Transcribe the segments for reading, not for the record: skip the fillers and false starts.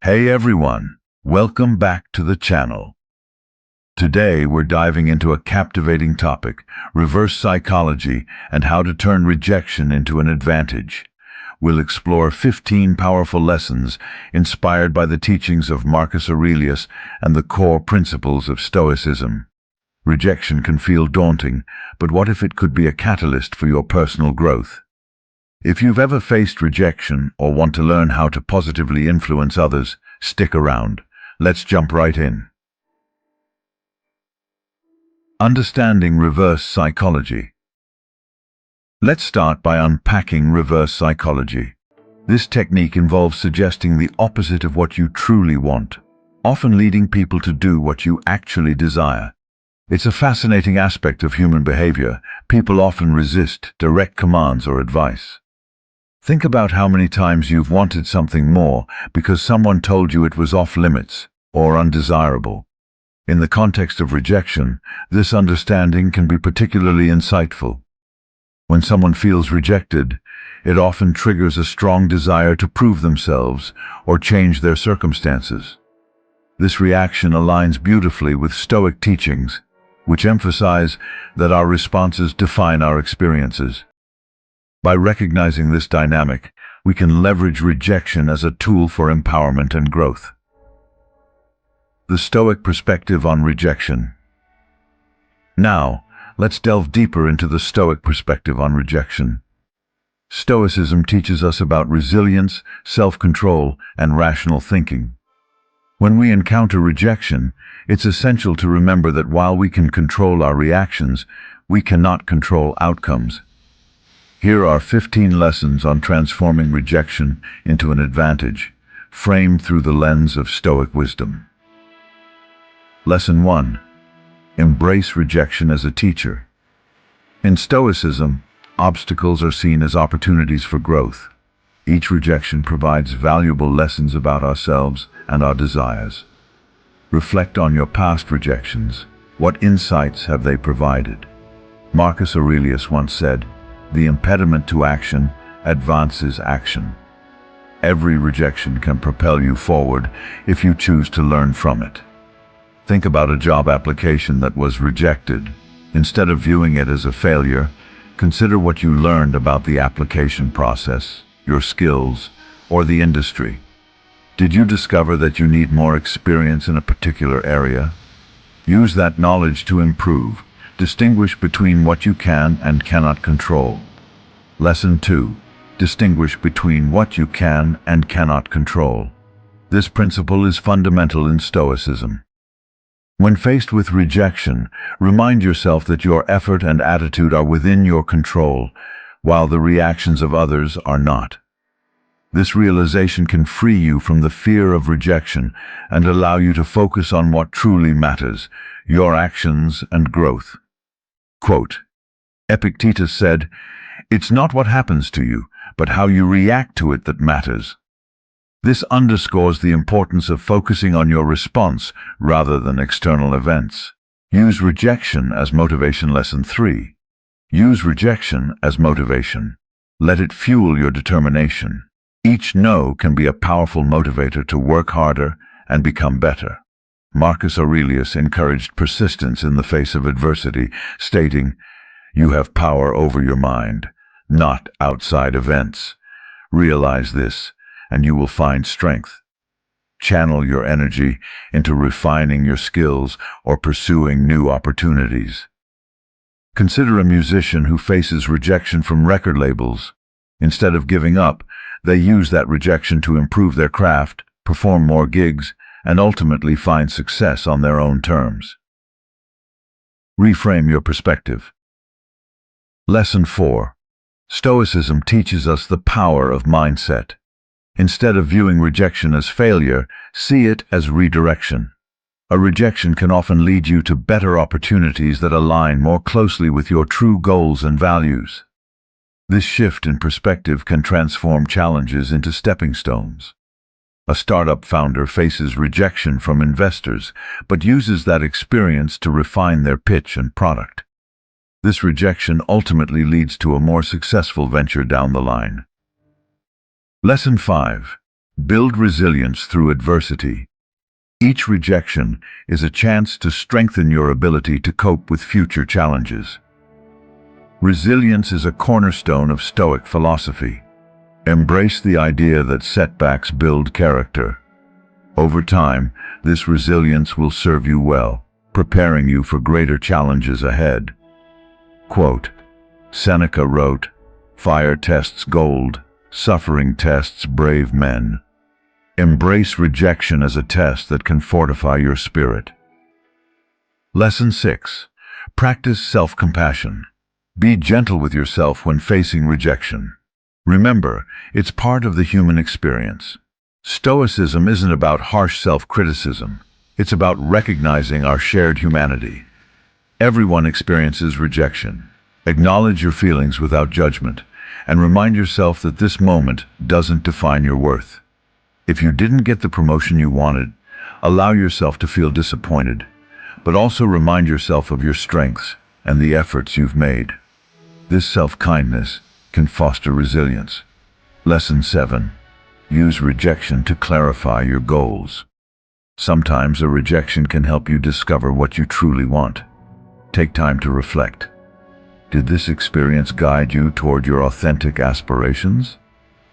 Hey everyone, welcome back to the channel. Today we're diving into a captivating topic, reverse psychology and how to turn rejection into an advantage. We'll explore 15 powerful lessons inspired by the teachings of Marcus Aurelius and the core principles of Stoicism. Rejection can feel daunting, but what if it could be a catalyst for your personal growth? If you've ever faced rejection or want to learn how to positively influence others, stick around. Let's jump right in. Understanding reverse psychology. Let's start by unpacking reverse psychology. This technique involves suggesting the opposite of what you truly want, often leading people to do what you actually desire. It's a fascinating aspect of human behavior. People often resist direct commands or advice. Think about how many times you've wanted something more because someone told you it was off limits or undesirable. In the context of rejection, this understanding can be particularly insightful. When someone feels rejected, it often triggers a strong desire to prove themselves or change their circumstances. This reaction aligns beautifully with Stoic teachings, which emphasize that our responses define our experiences. By recognizing this dynamic, we can leverage rejection as a tool for empowerment and growth. The Stoic perspective on rejection. Now, let's delve deeper into the Stoic perspective on rejection. Stoicism teaches us about resilience, self-control, and rational thinking. When we encounter rejection, it's essential to remember that while we can control our reactions, we cannot control outcomes. Here are 15 lessons on transforming rejection into an advantage, framed through the lens of Stoic wisdom. Lesson 1. Embrace rejection as a teacher. In Stoicism, obstacles are seen as opportunities for growth. Each rejection provides valuable lessons about ourselves and our desires. Reflect on your past rejections. What insights have they provided? Marcus Aurelius once said, "The impediment to action advances action." Every rejection can propel you forward if you choose to learn from it. Think about a job application that was rejected. Instead of viewing it as a failure, consider what you learned about the application process, your skills, or the industry. Did you discover that you need more experience in a particular area? Use that knowledge to improve. Distinguish between what you can and cannot control. Lesson 2. Distinguish between what you can and cannot control. This principle is fundamental in Stoicism. When faced with rejection, remind yourself that your effort and attitude are within your control, while the reactions of others are not. This realization can free you from the fear of rejection and allow you to focus on what truly matters, your actions and growth. Quote, Epictetus said, "It's not what happens to you, but how you react to it that matters." This underscores the importance of focusing on your response rather than external events. Use rejection as motivation. Lesson 3. Use rejection as motivation. Let it fuel your determination. Each no can be a powerful motivator to work harder and become better. Marcus Aurelius encouraged persistence in the face of adversity, stating, "You have power over your mind, not outside events. Realize this, and you will find strength. Channel your energy into refining your skills or pursuing new opportunities." Consider a musician who faces rejection from record labels. Instead of giving up, they use that rejection to improve their craft, perform more gigs, and ultimately find success on their own terms. Reframe your perspective. Lesson 4. Stoicism teaches us the power of mindset. Instead of viewing rejection as failure, see it as redirection. A rejection can often lead you to better opportunities that align more closely with your true goals and values. This shift in perspective can transform challenges into stepping stones. A startup founder faces rejection from investors, but uses that experience to refine their pitch and product. This rejection ultimately leads to a more successful venture down the line. Lesson 5. Build resilience through adversity. Each rejection is a chance to strengthen your ability to cope with future challenges. Resilience is a cornerstone of Stoic philosophy. Embrace the idea that setbacks build character. Over time, this resilience will serve you well, preparing you for greater challenges ahead. Quote, Seneca wrote, "Fire tests gold, suffering tests brave men." Embrace rejection as a test that can fortify your spirit. Lesson 6. Practice self-compassion. Be gentle with yourself when facing rejection. Remember, it's part of the human experience. Stoicism isn't about harsh self-criticism. It's about recognizing our shared humanity. Everyone experiences rejection. Acknowledge your feelings without judgment, and remind yourself that this moment doesn't define your worth. If you didn't get the promotion you wanted, allow yourself to feel disappointed, but also remind yourself of your strengths and the efforts you've made. This self-kindness can foster resilience. Lesson 7. Use rejection to clarify your goals. Sometimes a rejection can help you discover what you truly want. Take time to reflect. Did this experience guide you toward your authentic aspirations?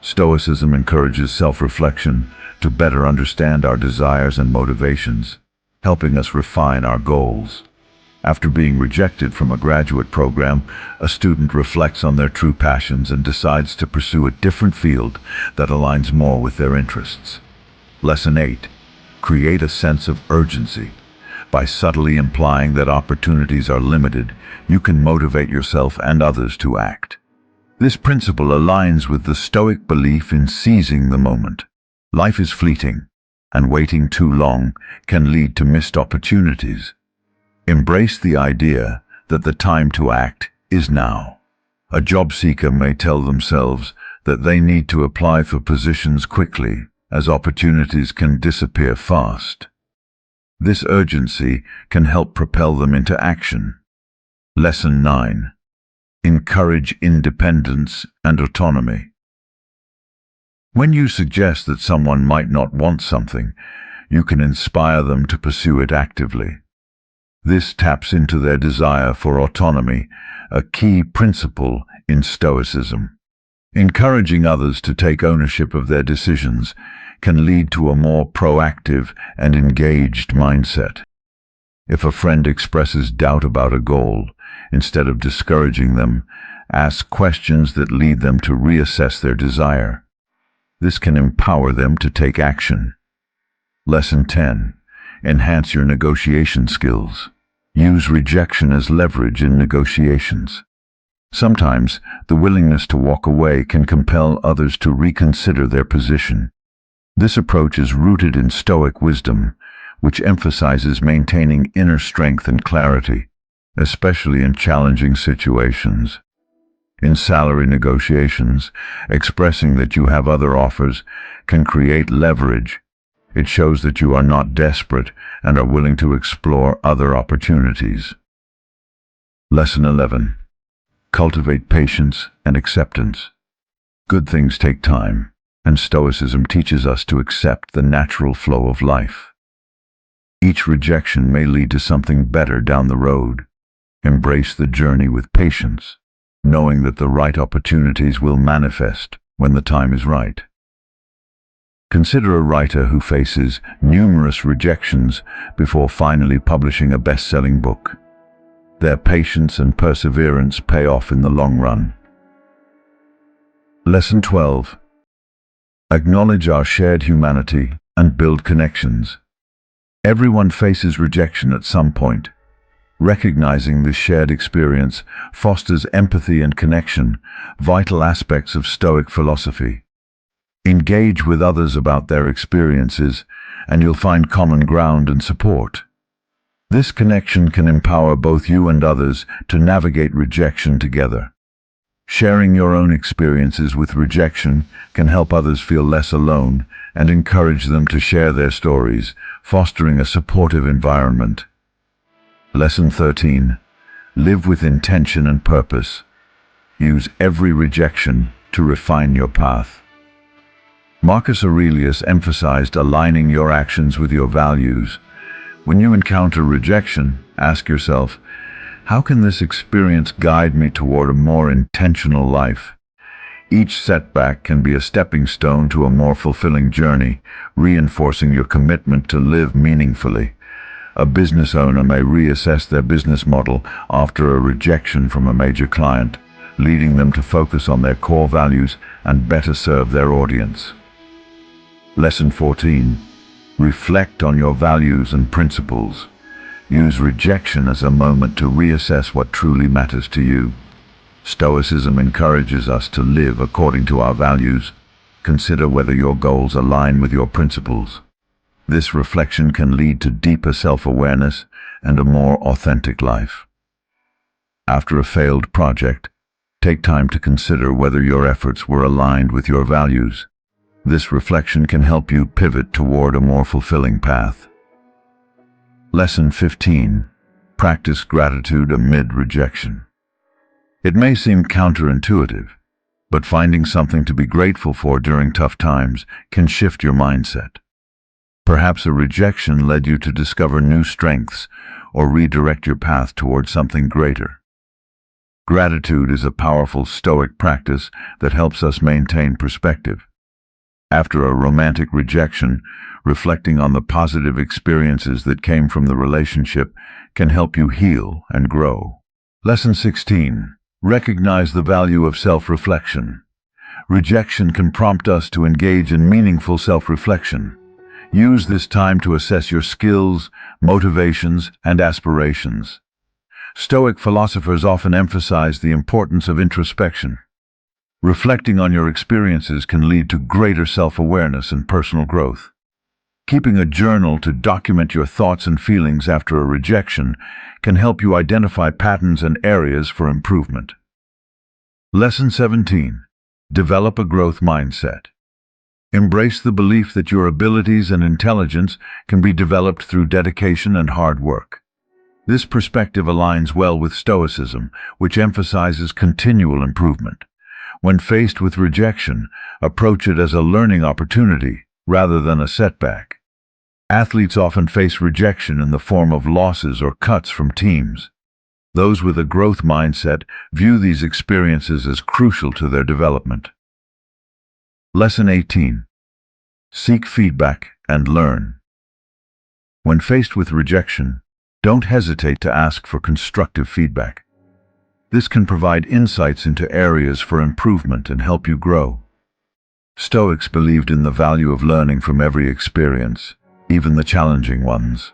Stoicism encourages self-reflection to better understand our desires and motivations, helping us refine our goals. After being rejected from a graduate program, a student reflects on their true passions and decides to pursue a different field that aligns more with their interests. Lesson 8. Create a sense of urgency. By subtly implying that opportunities are limited, you can motivate yourself and others to act. This principle aligns with the Stoic belief in seizing the moment. Life is fleeting, and waiting too long can lead to missed opportunities. Embrace the idea that the time to act is now. A job seeker may tell themselves that they need to apply for positions quickly, as opportunities can disappear fast. This urgency can help propel them into action. Lesson 9. Encourage independence and autonomy. When you suggest that someone might not want something, you can inspire them to pursue it actively. This taps into their desire for autonomy, a key principle in Stoicism. Encouraging others to take ownership of their decisions can lead to a more proactive and engaged mindset. If a friend expresses doubt about a goal, instead of discouraging them, ask questions that lead them to reassess their desire. This can empower them to take action. Lesson 10. Enhance your negotiation skills. Use rejection as leverage in negotiations. Sometimes, the willingness to walk away can compel others to reconsider their position. This approach is rooted in Stoic wisdom, which emphasizes maintaining inner strength and clarity, especially in challenging situations. In salary negotiations, expressing that you have other offers can create leverage. It shows that you are not desperate and are willing to explore other opportunities. Lesson 11. Cultivate patience and acceptance. Good things take time, and Stoicism teaches us to accept the natural flow of life. Each rejection may lead to something better down the road. Embrace the journey with patience, knowing that the right opportunities will manifest when the time is right. Consider a writer who faces numerous rejections before finally publishing a best-selling book. Their patience and perseverance pay off in the long run. Lesson 12. Acknowledge our shared humanity and build connections. Everyone faces rejection at some point. Recognizing this shared experience fosters empathy and connection, vital aspects of Stoic philosophy. Engage with others about their experiences, and you'll find common ground and support. This connection can empower both you and others to navigate rejection together. Sharing your own experiences with rejection can help others feel less alone and encourage them to share their stories, fostering a supportive environment. Lesson 13. Live with intention and purpose. Use every rejection to refine your path. Marcus Aurelius emphasized aligning your actions with your values. When you encounter rejection, ask yourself, how can this experience guide me toward a more intentional life? Each setback can be a stepping stone to a more fulfilling journey, reinforcing your commitment to live meaningfully. A business owner may reassess their business model after a rejection from a major client, leading them to focus on their core values and better serve their audience. Lesson 14. Reflect on your values and principles. Use rejection as a moment to reassess what truly matters to you. Stoicism encourages us to live according to our values. Consider whether your goals align with your principles. This reflection can lead to deeper self-awareness and a more authentic life. After a failed project, take time to consider whether your efforts were aligned with your values. This reflection can help you pivot toward a more fulfilling path. Lesson 15. Practice gratitude amid rejection. It may seem counterintuitive, but finding something to be grateful for during tough times can shift your mindset. Perhaps a rejection led you to discover new strengths or redirect your path toward something greater. Gratitude is a powerful Stoic practice that helps us maintain perspective. After a romantic rejection, reflecting on the positive experiences that came from the relationship can help you heal and grow. Lesson 16. Recognize the value of self-reflection. Rejection can prompt us to engage in meaningful self-reflection. Use this time to assess your skills, motivations, and aspirations. Stoic philosophers often emphasize the importance of introspection. Reflecting on your experiences can lead to greater self-awareness and personal growth. Keeping a journal to document your thoughts and feelings after a rejection can help you identify patterns and areas for improvement. Lesson 17. Develop a growth mindset. Embrace the belief that your abilities and intelligence can be developed through dedication and hard work. This perspective aligns well with Stoicism, which emphasizes continual improvement. When faced with rejection, approach it as a learning opportunity rather than a setback. Athletes often face rejection in the form of losses or cuts from teams. Those with a growth mindset view these experiences as crucial to their development. Lesson 18. Seek feedback and learn. When faced with rejection, don't hesitate to ask for constructive feedback. This can provide insights into areas for improvement and help you grow. Stoics believed in the value of learning from every experience, even the challenging ones.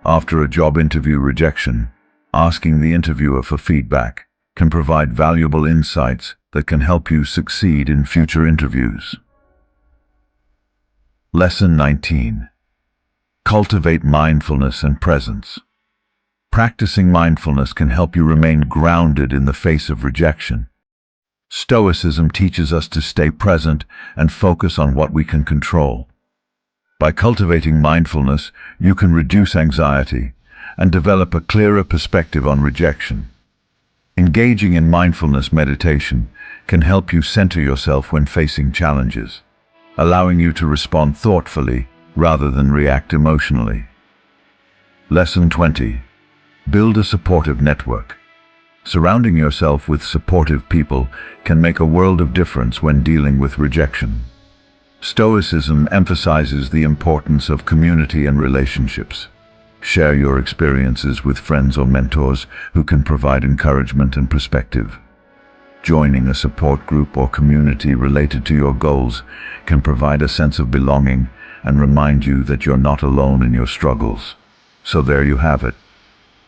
After a job interview rejection, asking the interviewer for feedback can provide valuable insights that can help you succeed in future interviews. Lesson 19. Cultivate mindfulness and presence. Practicing mindfulness can help you remain grounded in the face of rejection. Stoicism teaches us to stay present and focus on what we can control. By cultivating mindfulness, you can reduce anxiety and develop a clearer perspective on rejection. Engaging in mindfulness meditation can help you center yourself when facing challenges, allowing you to respond thoughtfully rather than react emotionally. Lesson 20. Build a supportive network. Surrounding yourself with supportive people can make a world of difference when dealing with rejection. Stoicism emphasizes the importance of community and relationships. Share your experiences with friends or mentors who can provide encouragement and perspective. Joining a support group or community related to your goals can provide a sense of belonging and remind you that you're not alone in your struggles. So there you have it.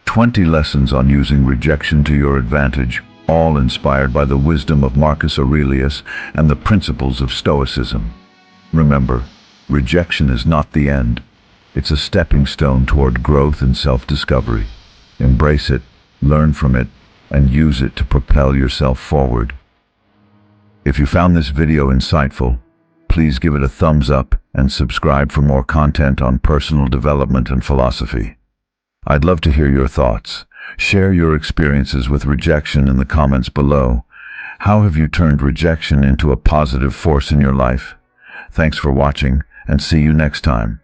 20 lessons on using rejection to your advantage, all inspired by the wisdom of Marcus Aurelius and the principles of Stoicism. Remember, rejection is not the end. It's a stepping stone toward growth and self-discovery. Embrace it, learn from it, and use it to propel yourself forward. If you found this video insightful, please give it a thumbs up and subscribe for more content on personal development and philosophy. I'd love to hear your thoughts. Share your experiences with rejection in the comments below. How have you turned rejection into a positive force in your life? Thanks for watching, and see you next time.